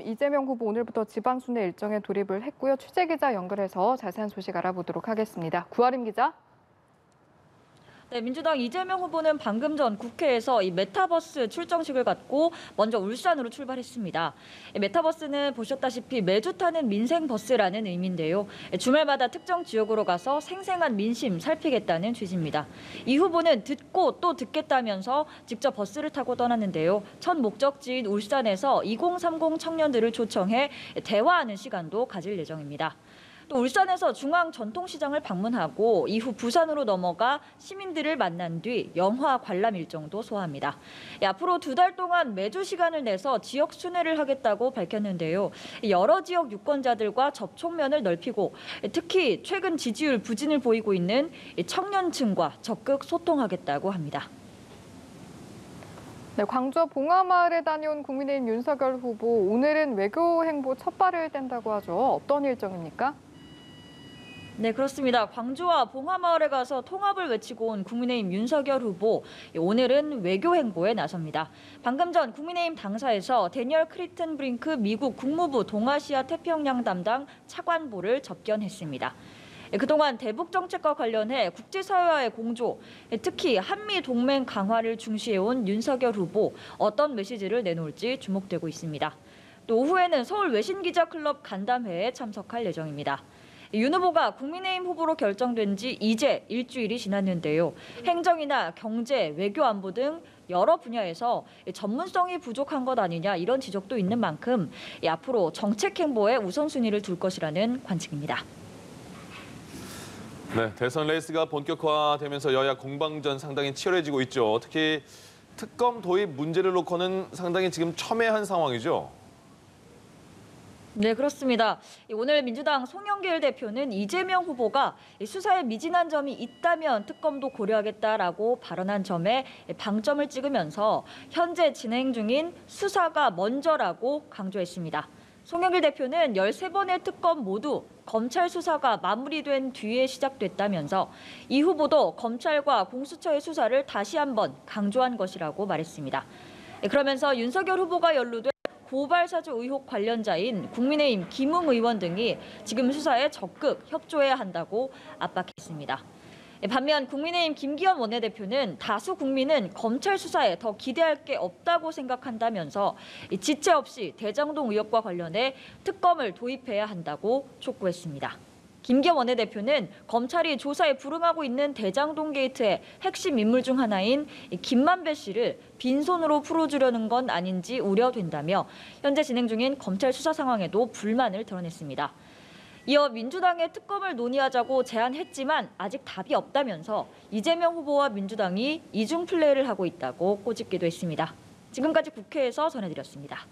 이재명 후보 오늘부터 지방순회 일정에 돌입을 했고요. 취재기자 연결해서 자세한 소식 알아보도록 하겠습니다. 구아림 기자. 네, 민주당 이재명 후보는 방금 전 국회에서 이 메타버스 출정식을 갖고 먼저 울산으로 출발했습니다. 메타버스는 보셨다시피 매주 타는 민생버스라는 의미인데요. 주말마다 특정 지역으로 가서 생생한 민심 살피겠다는 취지입니다. 이 후보는 듣고 또 듣겠다면서 직접 버스를 타고 떠났는데요. 첫 목적지인 울산에서 2030 청년들을 초청해 대화하는 시간도 가질 예정입니다. 또 울산에서 중앙전통시장을 방문하고 이후 부산으로 넘어가 시민들을 만난 뒤 영화 관람 일정도 소화합니다. 앞으로 2달 동안 매주 시간을 내서 지역 순회를 하겠다고 밝혔는데요. 여러 지역 유권자들과 접촉면을 넓히고 특히 최근 지지율 부진을 보이고 있는 청년층과 적극 소통하겠다고 합니다. 네, 광주 봉화마을에 다녀온 국민의힘 윤석열 후보, 오늘은 외교 행보 첫 발을 뗀다고 하죠. 어떤 일정입니까? 네, 그렇습니다. 광주와 봉화마을에 가서 통합을 외치고 온 국민의힘 윤석열 후보, 오늘은 외교 행보에 나섭니다. 방금 전 국민의힘 당사에서 데니얼 크리튼브링크 미국 국무부 동아시아 태평양 담당 차관보를 접견했습니다. 그동안 대북 정책과 관련해 국제사회와의 공조, 특히 한미 동맹 강화를 중시해온 윤석열 후보, 어떤 메시지를 내놓을지 주목되고 있습니다. 또 오후에는 서울 외신기자클럽 간담회에 참석할 예정입니다. 윤 후보가 국민의힘 후보로 결정된 지 이제 일주일이 지났는데요. 행정이나 경제, 외교 안보 등 여러 분야에서 전문성이 부족한 것 아니냐 이런 지적도 있는 만큼 앞으로 정책 행보에 우선순위를 둘 것이라는 관측입니다. 네, 대선 레이스가 본격화되면서 여야 공방전 상당히 치열해지고 있죠. 특히 특검 도입 문제를 놓고는 상당히 지금 첨예한 상황이죠. 네, 그렇습니다. 오늘 민주당 송영길 대표는 이재명 후보가 수사에 미진한 점이 있다면 특검도 고려하겠다라고 발언한 점에 방점을 찍으면서 현재 진행 중인 수사가 먼저라고 강조했습니다. 송영길 대표는 13번의 특검 모두 검찰 수사가 마무리된 뒤에 시작됐다면서 이 후보도 검찰과 공수처의 수사를 다시 한번 강조한 것이라고 말했습니다. 그러면서 윤석열 후보가 연루된 고발 사주 의혹 관련자인 국민의힘 김웅 의원 등이 지금 수사에 적극 협조해야 한다고 압박했습니다. 반면 국민의힘 김기현 원내대표는 다수 국민은 검찰 수사에 더 기대할 게 없다고 생각한다면서 지체 없이 대장동 의혹과 관련해 특검을 도입해야 한다고 촉구했습니다. 김기현 원내대표는 검찰이 조사에 불응하고 있는 대장동 게이트의 핵심 인물 중 하나인 김만배 씨를 빈손으로 풀어주려는 건 아닌지 우려된다며 현재 진행 중인 검찰 수사 상황에도 불만을 드러냈습니다. 이어 민주당의 특검을 논의하자고 제안했지만 아직 답이 없다면서 이재명 후보와 민주당이 이중 플레이를 하고 있다고 꼬집기도 했습니다. 지금까지 국회에서 전해드렸습니다.